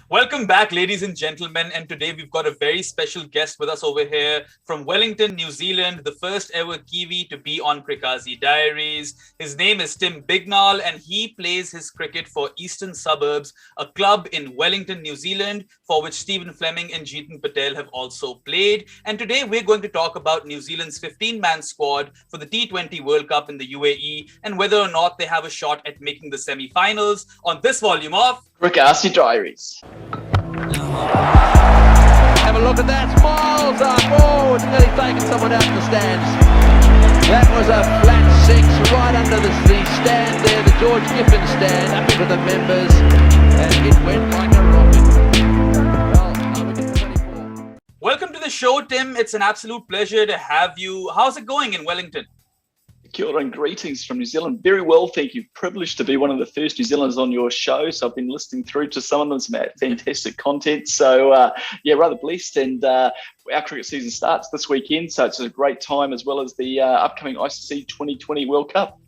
Welcome back, ladies and gentlemen. And today we've got a very special guest with us over here from Wellington, New Zealand, the first ever Kiwi to be on CRIQAZI Diaries. His name is Tim Bignall, and he plays his cricket for Eastern Suburbs, a club in Wellington, New Zealand, for which Stephen Fleming and Jeetan Patel have also played. And today we're going to talk about New Zealand's 15-man squad for the T20 World Cup in the UAE and whether or not they have a shot at making the semi-finals on this volume of CRIQAZI Diaries. Have a look at that. Miles up. Oh, it's nearly taken someone out of the stands. That was a flat six right under the stand there, the George Giffen stand, up into the members, and it went like a rocket. Well, we get 24. Welcome to the show, Tim. It's an absolute pleasure to have you. How's it going in Wellington? Kia ora and greetings from New Zealand. Very well, thank you. Privileged to be one of the first New Zealanders on your show. So I've been listening through to some of them, some fantastic content. So rather blessed. And our cricket season starts this weekend. So it's a great time, as well as the upcoming ICC 2020 World Cup.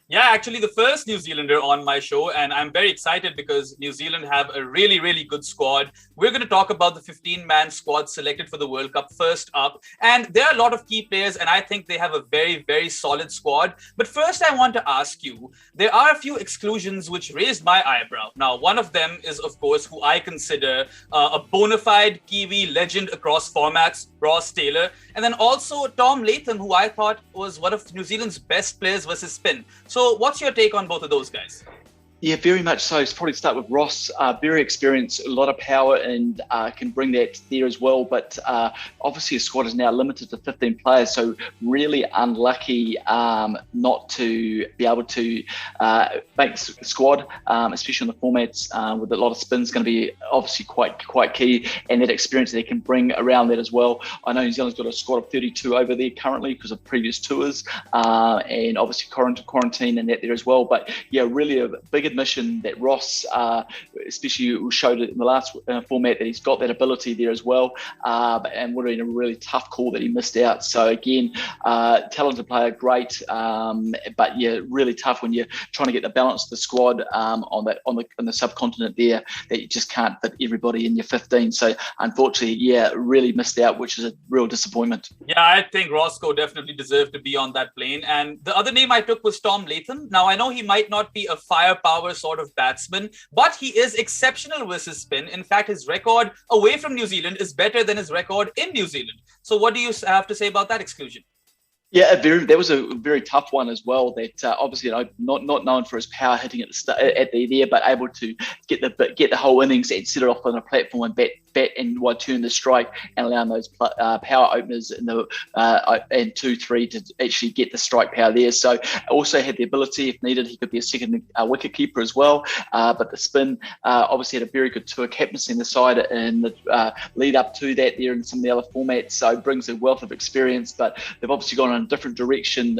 Yeah, actually the first New Zealander on my show, and I'm very excited because New Zealand have a really, really good squad. We're going to talk about the 15-man squad selected for the World Cup first up. And there are a lot of key players, and I think they have a very, very solid squad. But first, I want to ask you, there are a few exclusions which raised my eyebrow. Now, one of them is, of course, who I consider a bona fide Kiwi legend across formats, Ross Taylor, and then also Tom Latham, who I thought was one of New Zealand's best players versus spin. So what's your take on both of those guys? Yeah, very much so. So probably start with Ross. Very experienced, a lot of power, and can bring that there as well. But obviously, his squad is now limited to 15 players, so really unlucky not to be able to make the squad, especially on the formats with a lot of spins. Going to be obviously quite key, and that experience they can bring around that as well. I know New Zealand's got a squad of 32 over there currently because of previous tours, and obviously quarantine and that there as well. But yeah, really a big admission that Ross, especially showed it in the last format, that he's got that ability there as well, and would have been a really tough call that he missed out. So again, talented player, great, but yeah, really tough when you're trying to get the balance of the squad on the subcontinent there, that you just can't fit everybody in your 15. So unfortunately, yeah, really missed out, which is a real disappointment. Yeah, I think Roscoe definitely deserved to be on that plane. And the other name I took was Tom Latham. Now, I know he might not be a firepower sort of batsman, but he is exceptional versus spin. In fact, his record away from New Zealand is better than his record in New Zealand. So what do you have to say about that exclusion? Yeah, that was a very tough one as well. That obviously, not known for his power hitting at the there, but able to get the whole innings and set it off on a platform and bat and turn the strike and allowing those power openers in the and 2-3 to actually get the strike power there. So also had the ability, if needed, he could be a second wicket keeper as well. But the spin obviously had a very good tour captaincy in the side in the lead up to that there in some of the other formats. So brings a wealth of experience, but they've obviously gone in a different direction.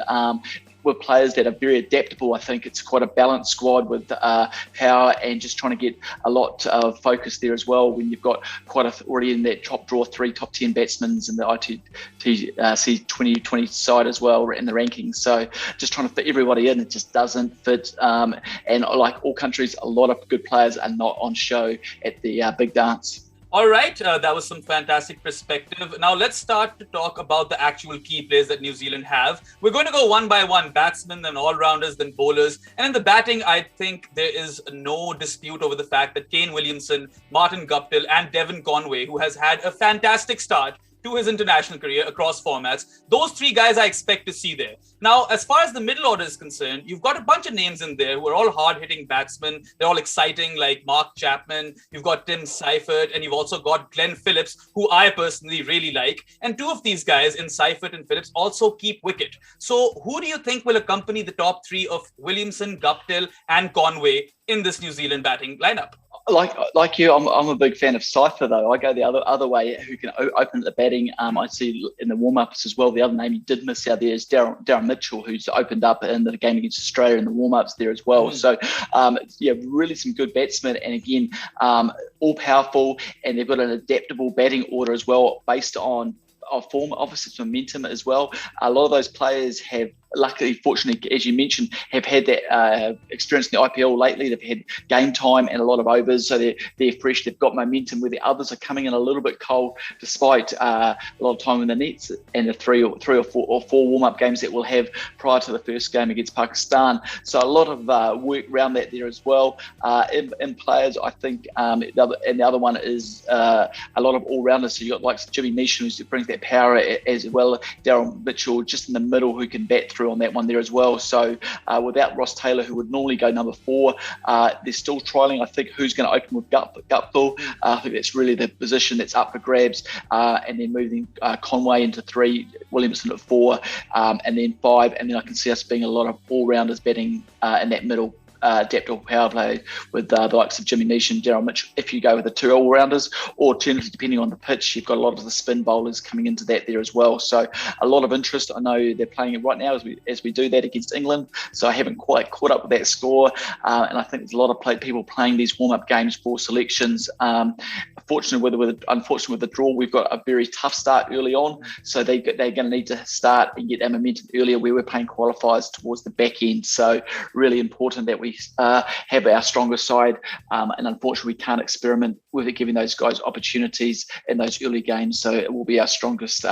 With players that are very adaptable. I think it's quite a balanced squad with power and just trying to get a lot of focus there as well when you've got already in that top 10 batsmen in the ITC 2020 side as well in the rankings. So just trying to fit everybody in, it just doesn't fit. And like all countries, a lot of good players are not on show at the big dance. All right, that was some fantastic perspective. Now let's start to talk about the actual key players that New Zealand have. We're going to go one by one, batsmen, then all-rounders, then bowlers. And in the batting, I think there is no dispute over the fact that Kane Williamson, Martin Guptill, and Devon Conway, who has had a fantastic start to his international career across formats. Those three guys I expect to see there. Now, as far as the middle order is concerned, you've got a bunch of names in there who are all hard-hitting batsmen. They're all exciting, like Mark Chapman. You've got Tim Seifert, and you've also got Glenn Phillips, who I personally really like. And two of these guys in Seifert and Phillips also keep wicket. So who do you think will accompany the top three of Williamson, Guptill, and Conway in this New Zealand batting lineup? Like you, I'm a big fan of Seifert though. I go the other way. Who can open the batting? I see in the warm-ups as well. The other name he did miss out there is Darren Mitchell, who's opened up in the game against Australia in the warm-ups there as well. So yeah, really some good batsmen, and again, all powerful, and they've got an adaptable batting order as well based on form, obviously momentum as well. A lot of those players have luckily, fortunately, as you mentioned, have had that experience in the IPL lately. They've had game time and a lot of overs, so they're fresh. They've got momentum, where the others are coming in a little bit cold, despite a lot of time in the nets and the three or four warm-up games that we'll have prior to the first game against Pakistan. So a lot of work around that there as well. In players, I think, the other one is a lot of all-rounders. So you've got likes of Jimmy Neesham, who brings that power, as well. Daryl Mitchell just in the middle, who can bat through on that one there as well. So without Ross Taylor, who would normally go number 4, they're still trialling, I think, who's going to open with Guptill. I think that's really the position that's up for grabs. And then moving Conway into 3, Williamson at 4, and then 5. And then I can see us being a lot of all-rounders batting in that middle depth or power play with the likes of Jimmy Neesham, Daryl Mitchell. If you go with the 2 all-rounders, or alternatively, depending on the pitch, you've got a lot of the spin bowlers coming into that there as well. So a lot of interest. I know they're playing it right now as we do that against England. So I haven't quite caught up with that score, and I think there's a lot of people playing these warm-up games for selections. Unfortunately with the draw, we've got a very tough start early on. So they're going to need to start and get that momentum earlier, where we're playing qualifiers towards the back end. So really important that we have our stronger side, and unfortunately we can't experiment with it, giving those guys opportunities in those early games. So it will be our strongest,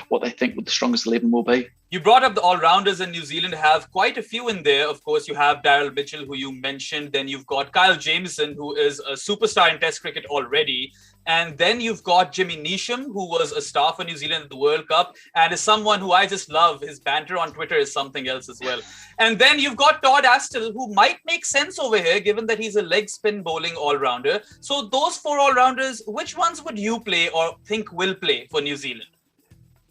what they think the strongest 11 will be. You brought up the all-rounders, and New Zealand have quite a few in there. Of course, you have Daryl Mitchell, who you mentioned. Then you've got Kyle Jamieson, who is a superstar in Test cricket already. And then you've got Jimmy Neesham, who was a star for New Zealand at the World Cup and is someone who I just love. His banter on Twitter is something else as well. And then you've got Todd Astle, who might make sense over here, given that he's a leg spin bowling all-rounder. So those 4 all-rounders, which ones would you play or think will play for New Zealand?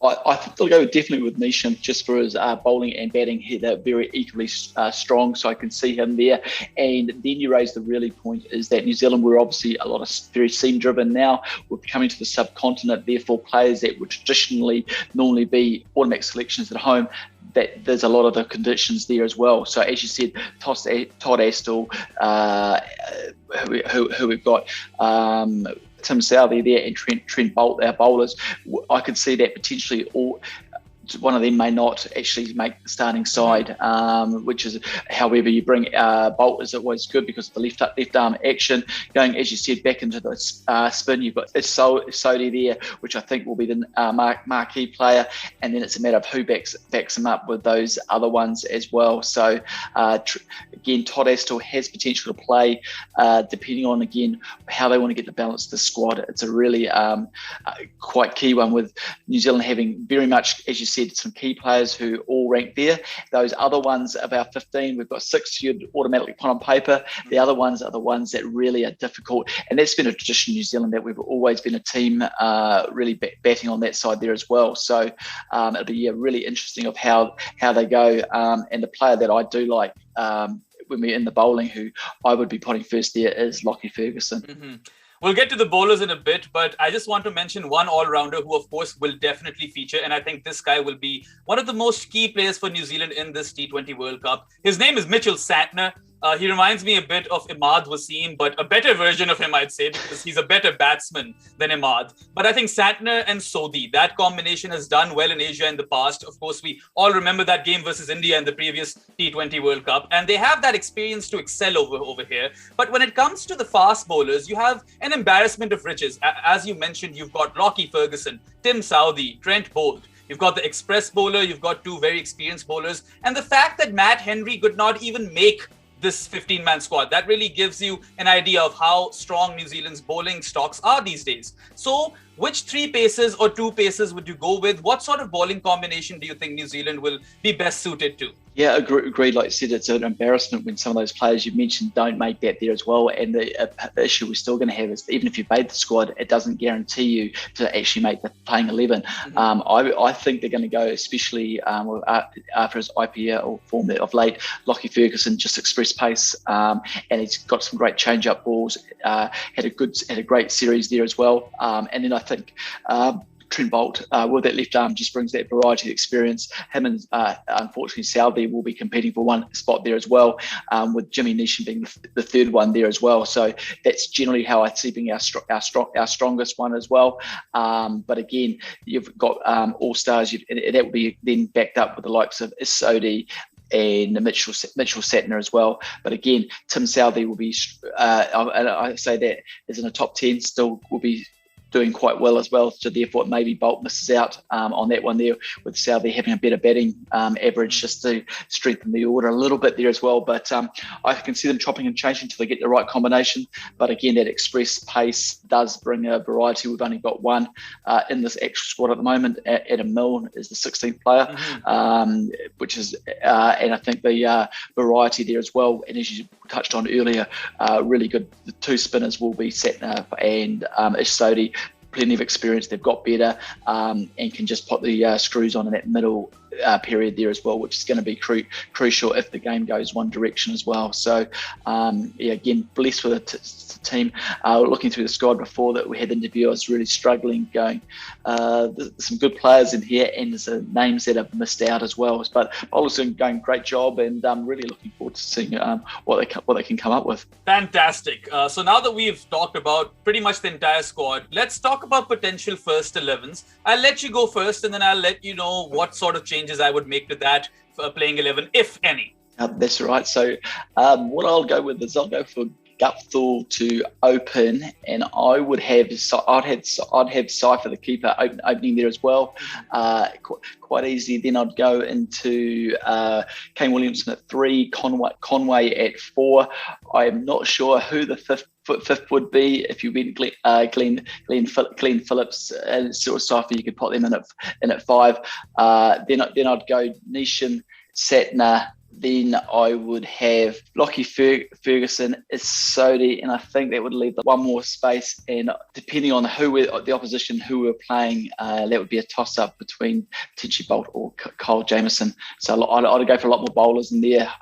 I think they'll go definitely with Neesham, just for his bowling and batting. They're very equally strong, so I can see him there. And then you raise the really point is that New Zealand, we're obviously a lot of very seam-driven now. We're coming to the subcontinent, therefore players that would traditionally normally be automatic selections at home, that there's a lot of the conditions there as well. So as you said, Todd Astle, who we've got, Tim Southey there, and Trent Bolt, our bowlers. I could see that potentially one of them may not actually make the starting side, which is, however, you bring Bolt is always good because of the left arm action. Going, as you said, back into the spin, you've got Sodhi there, which I think will be the marquee player, and then it's a matter of who backs him up with those other ones as well. So again, Todd Astle has potential to play, depending on, again, how they want to get the balance of the squad. It's a really quite key one, with New Zealand having very much, as you said, some key players who all rank there. Those other ones, about 15, we've got 6 you'd automatically put on paper. The other ones are the ones that really are difficult, and that's been a tradition in New Zealand, that we've always been a team really batting on that side there as well. So it'll be really interesting of how they go, and the player that I do like when we're in the bowling, who I would be putting first there, is Lockie Ferguson. Mm-hmm. We'll get to the bowlers in a bit, but I just want to mention one all-rounder who, of course, will definitely feature, and I think this guy will be one of the most key players for New Zealand in this T20 World Cup. His name is Mitchell Santner. He reminds me a bit of Imad Wasim, but a better version of him, I'd say, because he's a better batsman than Imad. But I think Santner and Sodhi, that combination has done well in Asia in the past. Of course, we all remember that game versus India in the previous T20 World Cup, and they have that experience to excel over here. But when it comes to the fast bowlers, you have an embarrassment of riches. As you mentioned, you've got Lockie Ferguson, Tim Southey, Trent Bolt. You've got the express bowler, you've got 2 very experienced bowlers, and the fact that Matt Henry could not even make this 15-man squad, that really gives you an idea of how strong New Zealand's bowling stocks are these days. So which 3 paces or 2 paces would you go with? What sort of bowling combination do you think New Zealand will be best suited to? Yeah, agreed. Like you said, it's an embarrassment when some of those players you mentioned don't make that there as well. And the issue we're still going to have is, even if you made the squad, it doesn't guarantee you to actually make the playing 11. Mm-hmm. I think they're going to go, especially after his IPL form of late, Lockie Ferguson, just express pace, and he's got some great change-up balls. Had a great series there as well. And then I think Trent Boult with that left arm just brings that variety of experience. Him and unfortunately Southey will be competing for one spot there as well, with Jimmy Neesham being the third one there as well. So that's generally how I see being our strongest one as well. But again, you've got all-stars, and that will be then backed up with the likes of Isodi and Mitchell Sattner as well. But again, Tim Southey will be, I say that is in the top 10, still will be doing quite well as well. So therefore, maybe Boult misses out on that one there, with Southey having a better batting average, just to strengthen the order a little bit there as well. But I can see them chopping and changing until they get the right combination. But again, that express pace does bring a variety. We've only got one in this actual squad at the moment. Adam Milne is the 16th player, which is, and I think the variety there as well. And as you touched on earlier, really good. The two spinners will be Sattner and Isodi. Plenty of experience, they've got better, and can just put the screws on in that middle period there as well, which is going to be crucial if the game goes one direction as well. So again, blessed with a team. Looking through the squad before that we had the interview, I was really struggling, going there's some good players in here, and there's names that have missed out as well. But bowlers are doing a great job, and I'm really looking forward to seeing what they can come up with. Fantastic. So now that we've talked about pretty much the entire squad, let's talk about potential first 11s. I'll let you go first, and then I'll let you know what sort of changes I would make to that for playing 11, if any. That's right. So what I'll go with is I'll go for Gupthall to open, and I would have Cypher the keeper opening there as well. Quite easy. Then I'd go into Kane Williamson at 3, Conway at 4. I'm not sure who the fifth would be. If you went Glenn Phillips and Cyril Cypher, you could put them in at 5. Then I'd go Neesham, Sattner. Then I would have Lockie Ferguson, Isodi, and I think that would leave one more space. And depending on the opposition who we're playing, that would be a toss-up between potentially Boult or Kyle Jamieson. So I'd go for a lot more bowlers in there,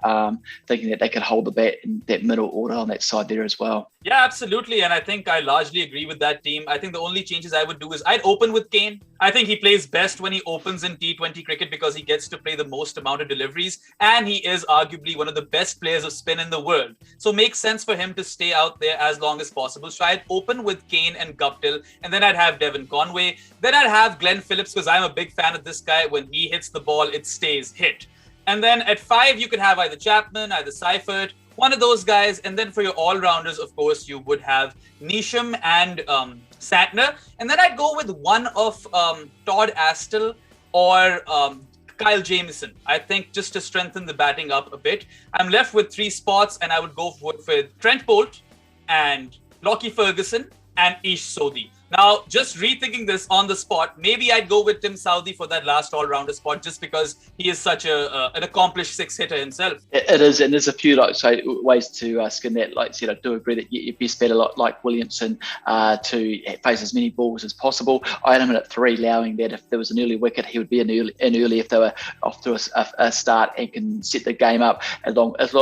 thinking that they could hold the bat in that middle order on that side there as well. Yeah, absolutely. And I think I largely agree with that team. I think the only changes I would do is I'd open with Kane. I think he plays best when he opens in T20 cricket because he gets to play the most amount of deliveries, and he is arguably one of the best players of spin in the world. So makes sense for him to stay out there as long as possible. So I'd open with Kane and Guptill, and then I'd have Devon Conway. Then I'd have Glenn Phillips, because I'm a big fan of this guy. When he hits the ball, it stays hit. And then at 5, you could have either Chapman, either Seifert, one of those guys. And then for your all-rounders, of course, you would have Neesham and Sattner. And then I'd go with one of Todd Astle or Kyle Jamieson. I think just to strengthen the batting up a bit. I'm left with 3 spots, and I would go with Trent Boult and Lockie Ferguson and Ish Sodhi. Now, just rethinking this on the spot, maybe I'd go with Tim Southey for that last all-rounder spot, just because he is such an accomplished 6-hitter himself. It is, and there's a few ways to skin that. Like I said, I do agree that your best bet, like Williamson, to face as many balls as possible. I had him at 3, allowing that if there was an early wicket, he would be in early if they were off to a start and can set the game up, as long as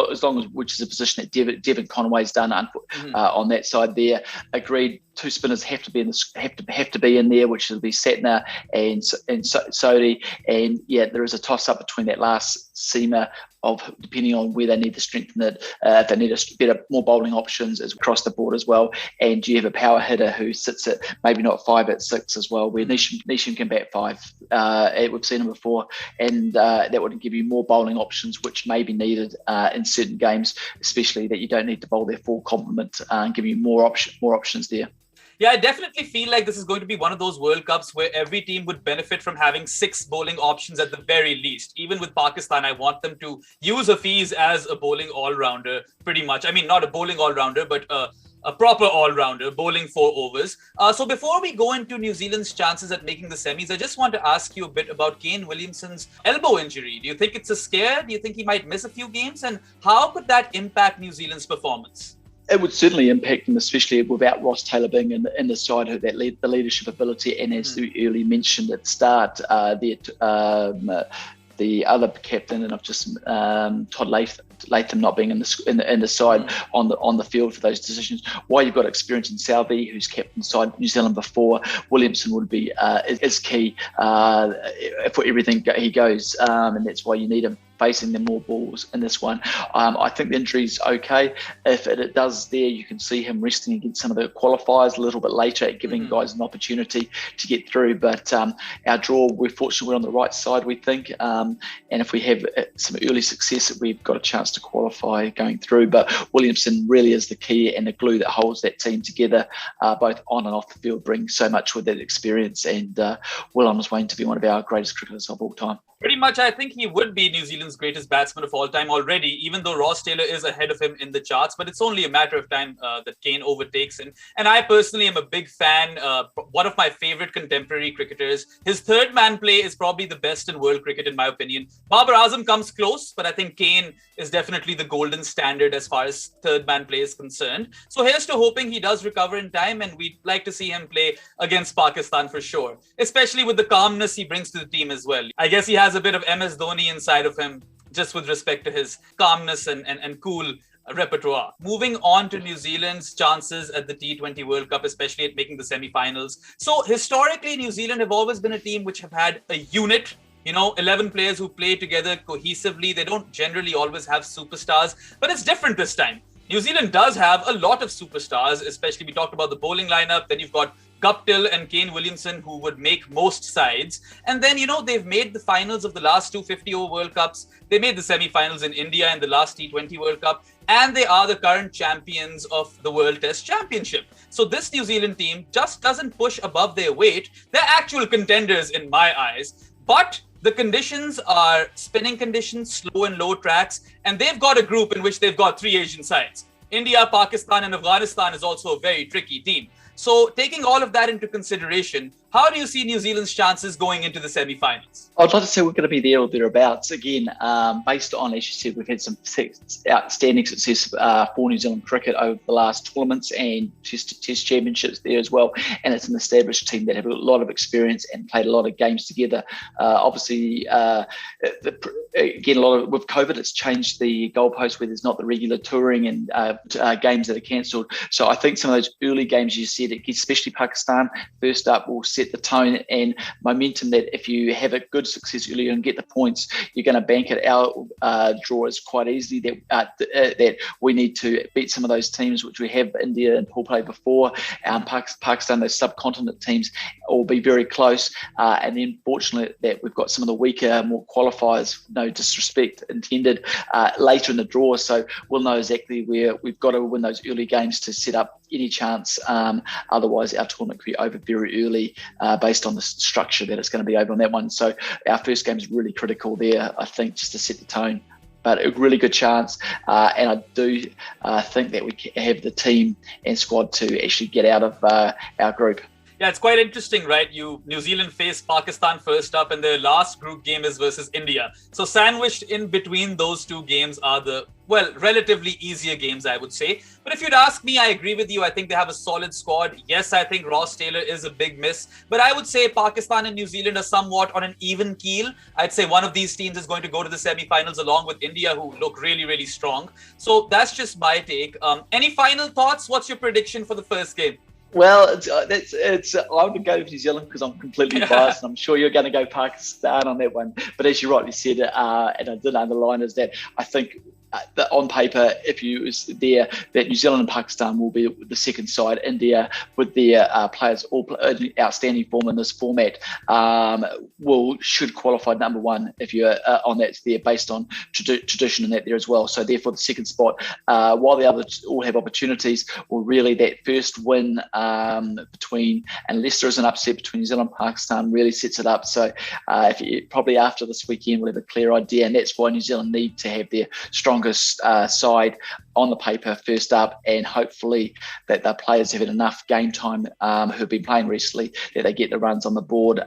which is a position that Devon Conway's done on that side there. Agreed. 2 spinners have to be in there, which will be Sattner and Sodhi. And yeah, there is a toss up between that last seamer of depending on where they need to strengthen it. If they need more bowling options across the board as well. And you have a power hitter who sits at maybe not 5 at 6 as well, where Neesham can bat 5. We've seen him before, and that would give you more bowling options, which may be needed in certain games, especially that you don't need to bowl their full complement, and give you more options there. Yeah, I definitely feel like this is going to be one of those World Cups where every team would benefit from having 6 bowling options at the very least. Even with Pakistan, I want them to use Hafiz as a bowling all-rounder, pretty much. I mean, not a bowling all-rounder, but a proper all-rounder, bowling 4 overs. So before we go into New Zealand's chances at making the semis, I just want to ask you a bit about Kane Williamson's elbow injury. Do you think it's a scare? Do you think he might miss a few games? And how could that impact New Zealand's performance? It would certainly impact them, especially without Ross Taylor being in the side, the leadership ability, and as you early mentioned at the start, the other captain and of just Todd Latham not being in the side on the field for those decisions. While you've got experience in Southey, who's captained side New Zealand before, Williamson would be is key for everything he goes, and that's why you need him facing the more balls in this one. I think the injury's okay. If it does there, you can see him resting against some of the qualifiers a little bit later, giving guys an opportunity to get through. But our draw, we're fortunate we're on the right side, we think. And if we have some early success, we've got a chance to qualify going through. But Williamson really is the key and the glue that holds that team together, both on and off the field, brings so much with that experience, and well on his way to be one of our greatest cricketers of all time. Pretty much, I think he would be New Zealand's greatest batsman of all time already, even though Ross Taylor is ahead of him in the charts. But it's only a matter of time that Kane overtakes him. And I personally am a big fan, one of my favorite contemporary cricketers. His third man play is probably the best in world cricket, in my opinion. Babar Azam comes close, but I think Kane is definitely the golden standard as far as third man play is concerned. So here's to hoping he does recover in time, and we'd like to see him play against Pakistan for sure, especially with the calmness he brings to the team as well. I guess he has a bit of MS Dhoni inside of him, just with respect to his calmness and cool repertoire. Moving on to New Zealand's chances at the T20 World Cup, especially at making the semi-finals. So historically, New Zealand have always been a team which have had a unit, 11 players who play together cohesively. They don't generally always have superstars, but it's different this time. New Zealand does have a lot of superstars, especially we talked about the bowling lineup. Then you've got Guptill and Kane Williamson, who would make most sides. And then, they've made the finals of the last two 50-over World Cups. They made the semi-finals in India in the last T20 World Cup. And they are the current champions of the World Test Championship. So this New Zealand team just doesn't push above their weight. They're actual contenders in my eyes. But the conditions are spinning conditions, slow and low tracks. And they've got a group in which they've got three Asian sides. India, Pakistan, and Afghanistan is also a very tricky team. So taking all of that into consideration, how do you see New Zealand's chances going into the semi-finals? I'd like to say we're going to be there or thereabouts. Again, based on, as you said, we've had some outstanding success for New Zealand cricket over the last tournaments and test championships there as well. And it's an established team that have a lot of experience and played a lot of games together. Obviously, again, with COVID, it's changed the goalpost where there's not the regular touring and games that are cancelled. So I think some of those early games you said, especially Pakistan, first up, will set the tone and momentum that if you have a good success earlier and get the points, you're going to bank it. Our draw is quite easy that we need to beat some of those teams which we have, India and Paul play before, Pakistan, those subcontinent teams will be very close, and then fortunately that we've got some of the weaker, more qualifiers, no disrespect intended, later in the draw, so we'll know exactly where we've got to win those early games to set up any chance. Otherwise our tournament could be over very early based on the structure that it's going to be over on that one. So our first game is really critical there, I think, just to set the tone. But a really good chance, and I do think that we have the team and squad to actually get out of our group. Yeah, it's quite interesting, right? New Zealand face Pakistan first up, and their last group game is versus India. So sandwiched in between those two games are the, relatively easier games, I would say. But if you'd ask me, I agree with you. I think they have a solid squad. Yes, I think Ross Taylor is a big miss. But I would say Pakistan and New Zealand are somewhat on an even keel. I'd say one of these teams is going to go to the semi-finals along with India, who look really, really strong. So that's just my take. Any final thoughts? What's your prediction for the first game? Well, I would go with New Zealand because I'm completely biased, and I'm sure you're going to go Pakistan on that one. But as you rightly said, and I did underline, is that I think that on paper, if you was there, that New Zealand and Pakistan will be the second side. India, with their players all in outstanding form in this format, should qualify number one if you're on that there, based on tradition and that there as well. So therefore, the second spot, while the others all have opportunities, or really that first win between, and Leicester is an upset between New Zealand and Pakistan, really sets it up. So probably after this weekend, we'll have a clear idea, and that's why New Zealand need to have their strongest side on the paper first up, and hopefully that the players have had enough game time who've been playing recently that they get the runs on the board.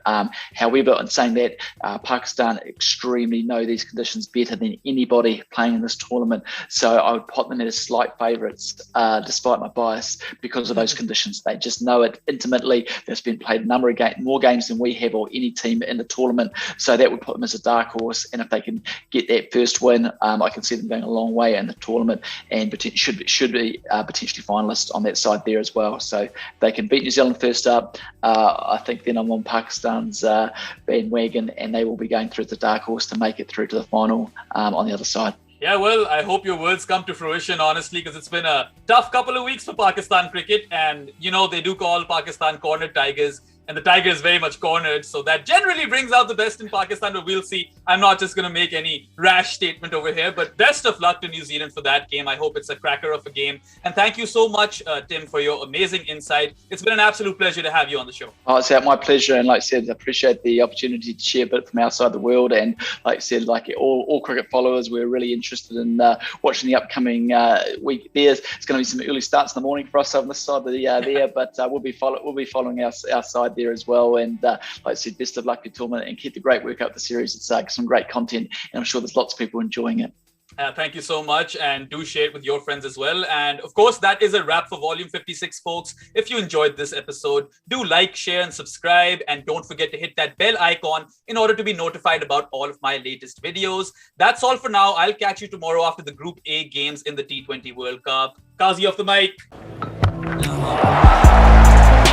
However, in saying that, Pakistan extremely know these conditions better than anybody playing in this tournament, so I would put them as slight favourites despite my bias because of those conditions. They just know it intimately. They've been played a number of more games than we have or any team in the tournament, so that would put them as a dark horse, and if they can get that first win, I can see them going a long way in the tournament and should be potentially finalists on that side there as well. So they can beat New Zealand first up. I think then I'm on Pakistan's bandwagon, and they will be going through the dark horse to make it through to the final on the other side. Yeah, well, I hope your words come to fruition, honestly, because it's been a tough couple of weeks for Pakistan cricket. And, you know, they do call Pakistan cornered tigers, and the tiger is very much cornered. So that generally brings out the best in Pakistan, but we'll see. I'm not just going to make any rash statement over here, but best of luck to New Zealand for that game. I hope it's a cracker of a game. And thank you so much, Tim, for your amazing insight. It's been an absolute pleasure to have you on the show. Oh, it's my pleasure. And like I said, I appreciate the opportunity to share a bit from outside the world. And like I said, like all cricket followers, we're really interested in watching the upcoming week. It's going to be some early starts in the morning for us on this side of the there, but we'll be following our side there as well. And like I said, best of luck to your tournament and keep the great work up the series. It's some great content, and I'm sure there's lots of people enjoying it. Thank you so much, and do share it with your friends as well. And of course, that is a wrap for Volume 56, folks. If you enjoyed this episode, do like, share, and subscribe. And don't forget to hit that bell icon in order to be notified about all of my latest videos. That's all for now. I'll catch you tomorrow after the Group A games in the T20 World Cup. Kazi off the mic.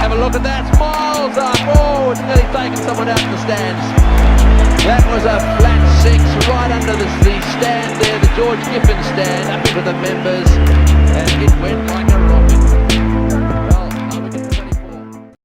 Have a look at that. Miles up. Oh, it's nearly taken someone out of the stands. That was a flat six right under the stand there, the George Giffen stand, up into the members, and it went like a rocket.